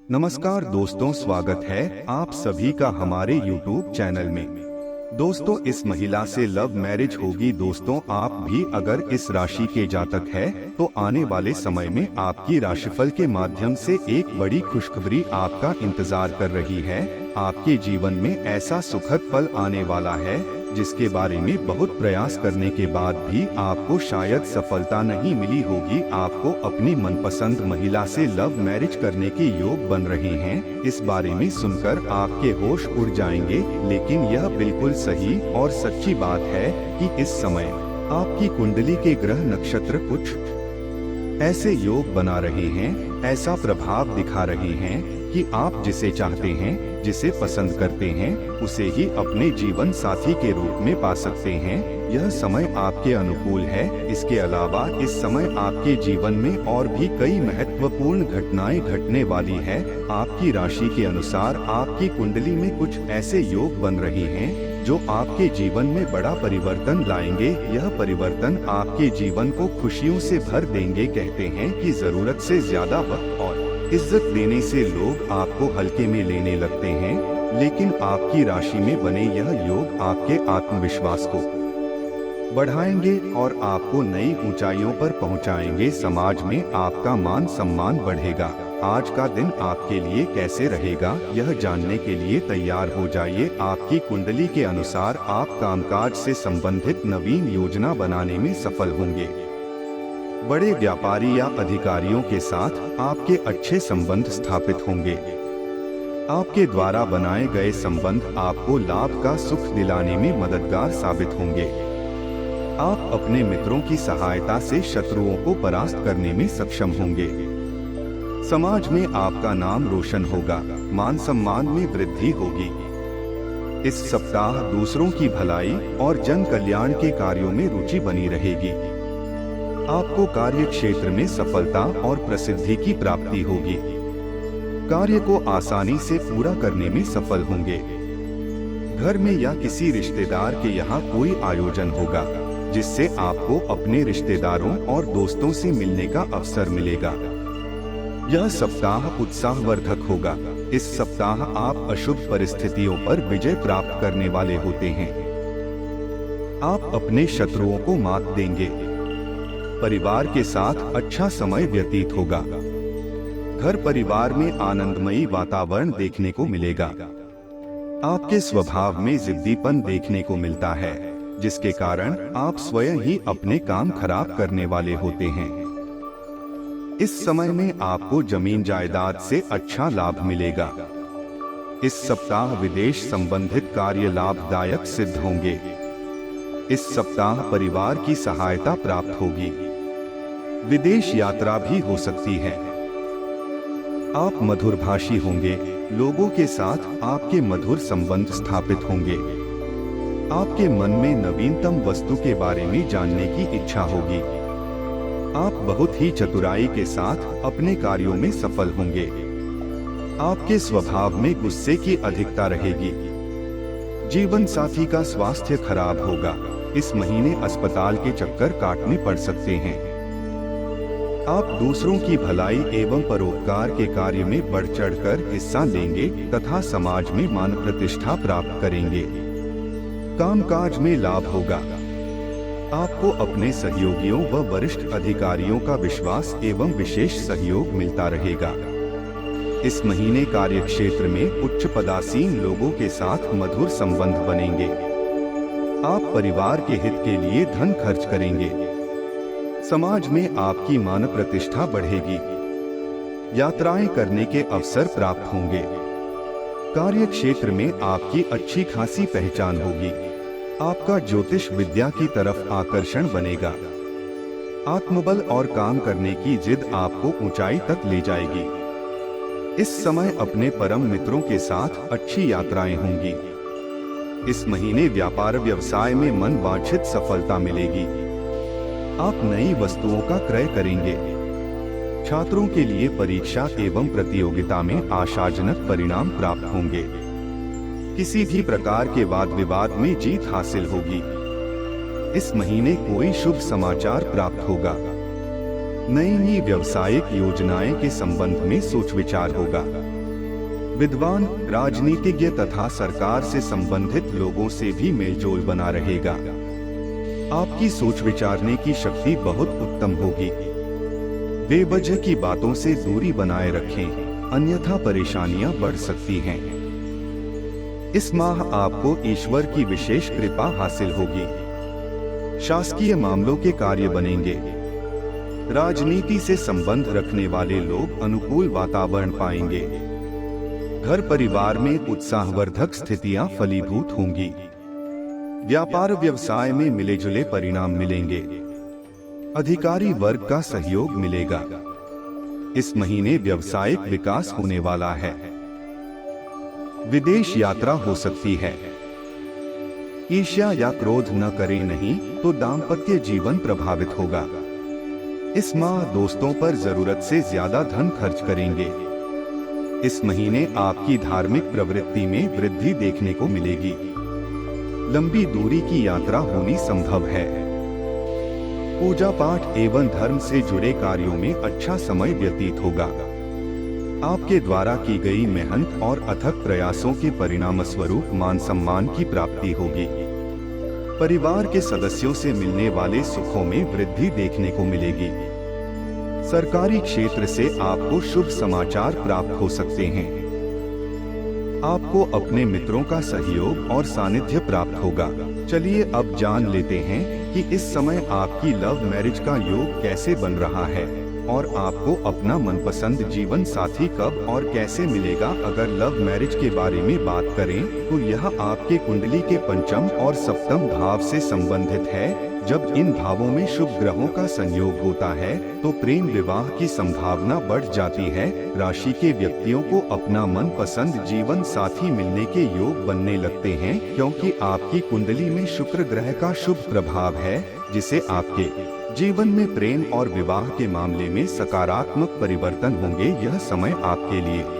नमस्कार दोस्तों, स्वागत है आप सभी का हमारे YouTube चैनल में। दोस्तों, इस महिला से लव मैरिज होगी। दोस्तों, आप भी अगर इस राशि के जातक है तो आने वाले समय में आपकी राशिफल के माध्यम से एक बड़ी खुशखबरी आपका इंतजार कर रही है। आपके जीवन में ऐसा सुखद पल आने वाला है जिसके बारे में बहुत प्रयास करने के बाद भी आपको शायद सफलता नहीं मिली होगी। आपको अपनी मनपसंद महिला से लव मैरिज करने के योग बन रहे हैं। इस बारे में सुनकर आपके होश उड़ जाएंगे, लेकिन यह बिल्कुल सही और सच्ची बात है कि इस समय आपकी कुंडली के ग्रह नक्षत्र कुछ ऐसे योग बना रहे हैं, ऐसा प्रभाव दिखा रहे हैं कि आप जिसे चाहते हैं, जिसे पसंद करते हैं, उसे ही अपने जीवन साथी के रूप में पा सकते हैं। यह समय आपके अनुकूल है। इसके अलावा इस समय आपके जीवन में और भी कई महत्वपूर्ण घटनाएं घटने वाली है। आपकी राशि के अनुसार आपकी कुंडली में कुछ ऐसे योग बन रहे हैं जो आपके जीवन में बड़ा परिवर्तन लाएंगे। यह परिवर्तन आपके जीवन को खुशियों से भर देंगे। कहते हैं कि जरूरत से ज्यादा वक्त और इज्जत देने से लोग आपको हल्के में लेने लगते हैं, लेकिन आपकी राशि में बने यह योग आपके आत्मविश्वास को बढ़ाएंगे और आपको नई ऊंचाइयों पर पहुंचाएंगे। समाज में आपका मान सम्मान बढ़ेगा। आज का दिन आपके लिए कैसे रहेगा, यह जानने के लिए तैयार हो जाइए। आपकी कुंडली के अनुसार आप कामकाज से संबंधित नवीन योजना बनाने में सफल होंगे। बड़े व्यापारी या अधिकारियों के साथ आपके अच्छे संबंध स्थापित होंगे। आपके द्वारा बनाए गए संबंध आपको लाभ का सुख दिलाने में मददगार साबित होंगे। आप अपने मित्रों की सहायता से शत्रुओं को परास्त करने में सक्षम होंगे। समाज में आपका नाम रोशन होगा। मान सम्मान में वृद्धि होगी। इस सप्ताह दूसरों की भलाई और जन कल्याण के कार्यों में रुचि बनी रहेगी। आपको कार्य क्षेत्र में सफलता और प्रसिद्धि की प्राप्ति होगी। कार्य को आसानी से पूरा करने में सफल होंगे। घर में या किसी रिश्तेदार के यहाँ कोई आयोजन होगा जिससे आपको अपने रिश्तेदारों और दोस्तों से मिलने का अवसर मिलेगा। यह सप्ताह उत्साहवर्धक होगा। इस सप्ताह आप अशुभ परिस्थितियों पर विजय प्राप्त करने वाले होते हैं। आप अपने शत्रुओं को मात देंगे। परिवार के साथ अच्छा समय व्यतीत होगा। घर परिवार में आनंदमयी वातावरण देखने को मिलेगा। आपके स्वभाव में जिद्दीपन देखने को मिलता है, जिसके कारण आप स्वयं ही अपने काम खराब करने वाले होते हैं। इस समय में आपको जमीन जायदाद से अच्छा लाभ मिलेगा। इस सप्ताह विदेश संबंधित कार्य लाभदायक सिद्ध होंगे। इस सप्ताह परिवार की सहायता प्राप्त होगी। विदेश यात्रा भी हो सकती है। आप मधुरभाषी होंगे। लोगों के साथ आपके मधुर संबंध स्थापित होंगे। आपके मन में नवीनतम वस्तु के बारे में जानने की इच्छा होगी। आप बहुत ही चतुराई के साथ अपने कार्यों में सफल होंगे। आपके स्वभाव में गुस्से की अधिकता रहेगी। जीवन साथी का स्वास्थ्य खराब होगा। इस महीने अस्पताल के चक्कर काटने पड़ सकते हैं। आप दूसरों की भलाई एवं परोपकार के कार्य में बढ़ चढ़कर हिस्सा लेंगे तथा समाज में मान प्रतिष्ठा प्राप्त करेंगे। कामकाज में लाभ होगा। आपको अपने सहयोगियों व वरिष्ठ अधिकारियों का विश्वास एवं विशेष सहयोग मिलता रहेगा। इस महीने कार्य क्षेत्र में उच्च पदासीन लोगों के साथ मधुर संबंध बनेंगे। आप परिवार के हित के लिए धन खर्च करेंगे। समाज में आपकी मान प्रतिष्ठा बढ़ेगी। यात्राएं करने के अवसर प्राप्त होंगे। कार्य क्षेत्र में आपकी अच्छी खासी पहचान होगी। आपका ज्योतिष विद्या की तरफ आकर्षण बनेगा। आत्मबल और काम करने की जिद आपको ऊंचाई तक ले जाएगी। इस समय अपने परम मित्रों के साथ अच्छी यात्राएं होंगी। इस महीने व्यापार व्यवसाय में मन वांछित सफलता मिलेगी। आप नई वस्तुओं का क्रय करेंगे। छात्रों के लिए परीक्षा एवं प्रतियोगिता में आशाजनक परिणाम प्राप्त होंगे। किसी भी प्रकार के वाद विवाद में जीत हासिल होगी। इस महीने कोई शुभ समाचार प्राप्त होगा। नई व्यावसायिक योजनाएं के संबंध में सोच विचार होगा। विद्वान, राजनीतिज्ञ तथा सरकार से संबंधित लोगों से भी मेलजोल बना रहेगा। आपकी सोच विचारने की शक्ति बहुत उत्तम होगी। बेवजह की बातों से दूरी बनाए रखें, अन्यथा परेशानियां बढ़ सकती हैं। इस माह आपको ईश्वर की विशेष कृपा हासिल होगी। शासकीय मामलों के कार्य बनेंगे। राजनीति से संबंध रखने वाले लोग अनुकूल वातावरण पाएंगे। घर परिवार में उत्साहवर्धक स्थितियां फलीभूत होंगी। व्यापार व्यवसाय में मिले जुले परिणाम मिलेंगे। अधिकारी वर्ग का सहयोग मिलेगा। इस महीने व्यावसायिक विकास होने वाला है। विदेश यात्रा हो सकती है। ईर्ष्या या क्रोध न करें, नहीं तो दाम्पत्य जीवन प्रभावित होगा। इस माह दोस्तों पर जरूरत से ज्यादा धन खर्च करेंगे। इस महीने आपकी धार्मिक प्रवृत्ति में वृद्धि देखने को मिलेगी। लंबी दूरी की यात्रा होनी संभव है। पूजा पाठ एवं धर्म से जुड़े कार्यों में अच्छा समय व्यतीत होगा। आपके द्वारा की गई मेहनत और अथक प्रयासों के परिणाम स्वरूप मान सम्मान की प्राप्ति होगी। परिवार के सदस्यों से मिलने वाले सुखों में वृद्धि देखने को मिलेगी। सरकारी क्षेत्र से आपको शुभ समाचार प्राप्त हो सकते हैं। आपको अपने मित्रों का सहयोग और सानिध्य प्राप्त होगा। चलिए अब जान लेते हैं कि इस समय आपकी लव मैरिज का योग कैसे बन रहा है और आपको अपना मनपसंद जीवन साथी कब और कैसे मिलेगा। अगर लव मैरिज के बारे में बात करें तो यह आपके कुंडली के पंचम और सप्तम भाव से संबंधित है। जब इन भावों में शुभ ग्रहों का संयोग होता है तो प्रेम विवाह की संभावना बढ़ जाती है। राशि के व्यक्तियों को अपना मनपसंद जीवन साथी मिलने के योग बनने लगते हैं, क्योंकि आपकी कुंडली में शुक्र ग्रह का शुभ प्रभाव है, जिसे आपके जीवन में प्रेम और विवाह के मामले में सकारात्मक परिवर्तन होंगे। यह समय आपके लिए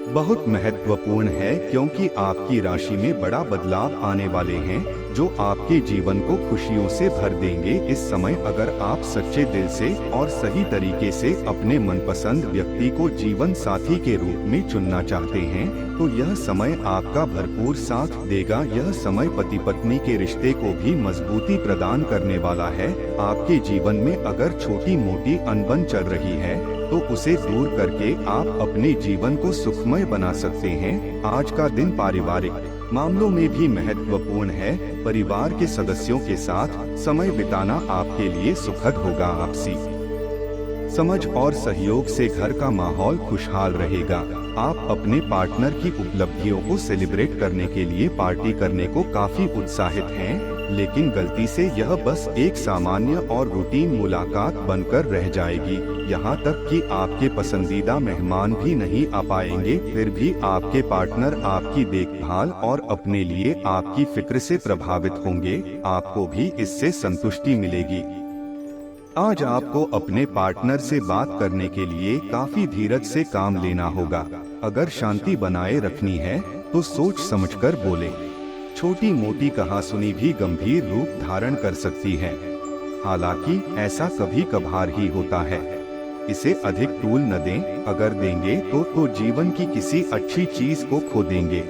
बहुत महत्वपूर्ण है, क्योंकि आपकी राशि में बड़ा बदलाव आने वाले हैं जो आपके जीवन को खुशियों से भर देंगे। इस समय अगर आप सच्चे दिल से और सही तरीके से अपने मनपसंद व्यक्ति को जीवन साथी के रूप में चुनना चाहते हैं तो यह समय आपका भरपूर साथ देगा। यह समय पति पत्नी के रिश्ते को भी मजबूती प्रदान करने वाला है। आपके जीवन में अगर छोटी मोटी अनबन चल रही है तो उसे दूर करके आप अपने जीवन को सुखमय बना सकते हैं। आज का दिन पारिवारिक मामलों में भी महत्वपूर्ण है। परिवार के सदस्यों के साथ समय बिताना आपके लिए सुखद होगा। आपसी समझ और सहयोग से घर का माहौल खुशहाल रहेगा। आप अपने पार्टनर की उपलब्धियों को सेलिब्रेट करने के लिए पार्टी करने को काफी उत्साहित हैं, लेकिन गलती से यह बस एक सामान्य और रूटीन मुलाकात बनकर रह जाएगी। यहाँ तक कि आपके पसंदीदा मेहमान भी नहीं आ पाएंगे। फिर भी आपके पार्टनर आपकी देखभाल और अपने लिए आपकी फिक्र से प्रभावित होंगे। आपको भी इससे संतुष्टि मिलेगी। आज आपको अपने पार्टनर से बात करने के लिए काफी धीरज से काम लेना होगा। अगर शांति बनाए रखनी है तो सोच समझकर बोले। छोटी मोटी कहासुनी भी गंभीर रूप धारण कर सकती है। हालांकि ऐसा कभी कभार ही होता है। इसे अधिक तूल न दें। अगर देंगे तो जीवन की किसी अच्छी चीज को खो देंगे।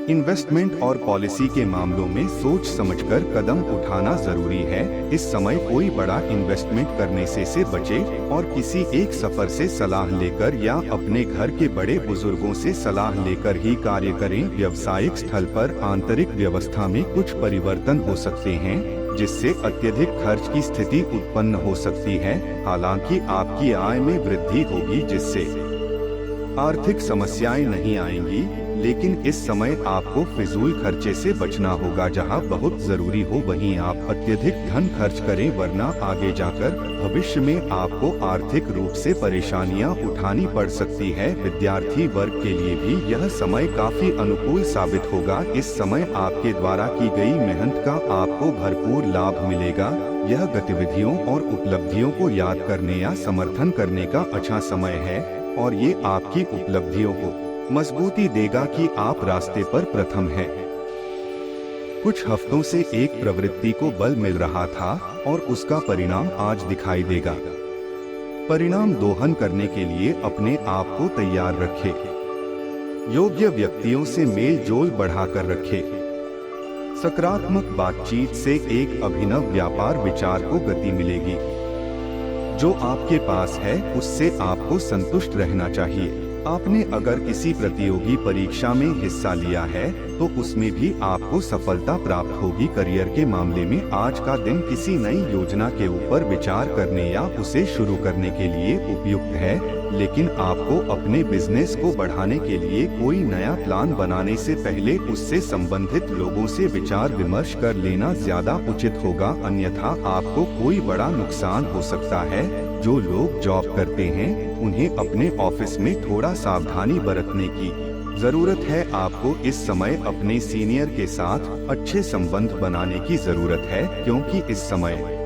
इन्वेस्टमेंट और पॉलिसी के मामलों में सोच समझकर कदम उठाना जरूरी है। इस समय कोई बड़ा इन्वेस्टमेंट करने से बचे और किसी एक सफर से सलाह लेकर या अपने घर के बड़े बुजुर्गों से सलाह लेकर ही कार्य करें। व्यावसायिक स्थल पर आंतरिक व्यवस्था में कुछ परिवर्तन हो सकते हैं, जिससे अत्यधिक खर्च की स्थिति उत्पन्न हो सकती है। हालांकि आपकी आय में वृद्धि होगी, जिससे आर्थिक समस्याएं नहीं आएंगी, लेकिन इस समय आपको फिजूल खर्चे से बचना होगा। जहां बहुत जरूरी हो वहीं आप अत्यधिक धन खर्च करें, वरना आगे जाकर भविष्य में आपको आर्थिक रूप से परेशानियां उठानी पड़ सकती है। विद्यार्थी वर्ग के लिए भी यह समय काफी अनुकूल साबित होगा। इस समय आपके द्वारा की गई मेहनत का आपको भरपूर लाभ मिलेगा। यह गतिविधियों और उपलब्धियों को याद करने या समर्थन करने का अच्छा समय है और ये आपकी उपलब्धियों को मजबूती देगा कि आप रास्ते पर प्रथम हैं। कुछ हफ्तों से एक प्रवृत्ति को बल मिल रहा था और उसका परिणाम आज दिखाई देगा। परिणाम दोहन करने के लिए अपने आप को तैयार रखें। योग्य व्यक्तियों से मेल जोल बढ़ाकर रखें। सकारात्मक बातचीत से एक अभिनव व्यापार विचार को गति मिलेगी। जो आपके पास है उससे आपको संतुष्ट रहना चाहिए। आपने अगर किसी प्रतियोगी परीक्षा में हिस्सा लिया है तो उसमें भी आपको सफलता प्राप्त होगी। करियर के मामले में आज का दिन किसी नई योजना के ऊपर विचार करने या उसे शुरू करने के लिए उपयुक्त है, लेकिन आपको अपने बिजनेस को बढ़ाने के लिए कोई नया प्लान बनाने से पहले उससे संबंधित लोगों से विचार विमर्श कर लेना ज्यादा उचित होगा, अन्यथा आपको कोई बड़ा नुकसान हो सकता है। जो लोग जॉब करते हैं उन्हें अपने ऑफिस में थोड़ा सावधानी बरतने की जरूरत है। आपको इस समय अपने सीनियर के साथ अच्छे संबंध बनाने की जरूरत है, क्योंकि इस समय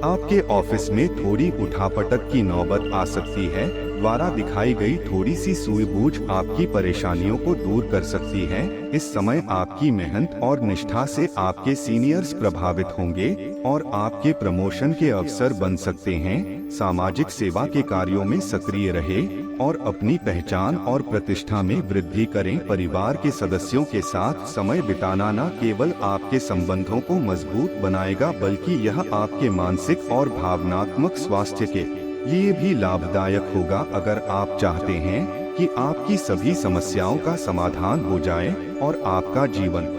आपके ऑफिस में थोड़ी उठापटक की नौबत आ सकती है। द्वारा दिखाई गई थोड़ी सी सूझबूझ आपकी परेशानियों को दूर कर सकती है। इस समय आपकी मेहनत और निष्ठा से आपके सीनियर्स प्रभावित होंगे और आपके प्रमोशन के अवसर बन सकते हैं। सामाजिक सेवा के कार्यों में सक्रिय रहे और अपनी पहचान और प्रतिष्ठा में वृद्धि करें। परिवार के सदस्यों के साथ समय बिताना न केवल आपके संबंधों को मजबूत बनाएगा, बल्कि यह आपके मानसिक और भावनात्मक स्वास्थ्य के लिए भी लाभदायक होगा। अगर आप चाहते हैं कि आपकी सभी समस्याओं का समाधान हो जाए और आपका जीवन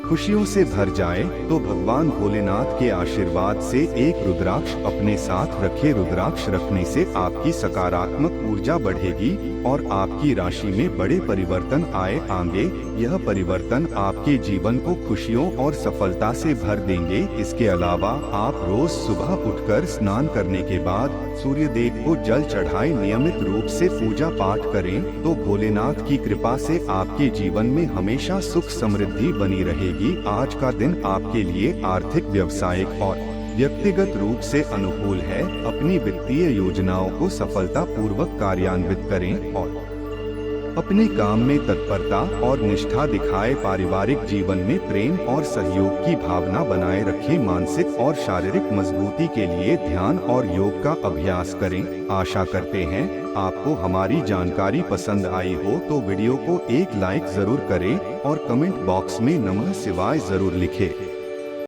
खुशियों से भर जाए, तो भगवान भोलेनाथ के आशीर्वाद से एक रुद्राक्ष अपने साथ रखें। रुद्राक्ष रखने से आपकी सकारात्मक ऊर्जा बढ़ेगी और आपकी राशि में बड़े परिवर्तन आएंगे। यह परिवर्तन आपके जीवन को खुशियों और सफलता से भर देंगे। इसके अलावा आप रोज सुबह उठकर स्नान करने के बाद सूर्य देव को जल चढ़ाएं। नियमित रूप से पूजा पाठ करें तो भोलेनाथ की कृपा से आपके जीवन में हमेशा सुख समृद्धि बनी रहेगी। आज का दिन आपके लिए आर्थिक, व्यावसायिक और व्यक्तिगत रूप से अनुकूल है। अपनी वित्तीय योजनाओं को सफलता पूर्वक कार्यान्वित करें और अपने काम में तत्परता और निष्ठा दिखाएं। पारिवारिक जीवन में प्रेम और सहयोग की भावना बनाए रखें। मानसिक और शारीरिक मजबूती के लिए ध्यान और योग का अभ्यास करें। आशा करते हैं आपको हमारी जानकारी पसंद आई हो, तो वीडियो को एक लाइक जरूर करें और कमेंट बॉक्स में नमः शिवाय जरूर लिखें।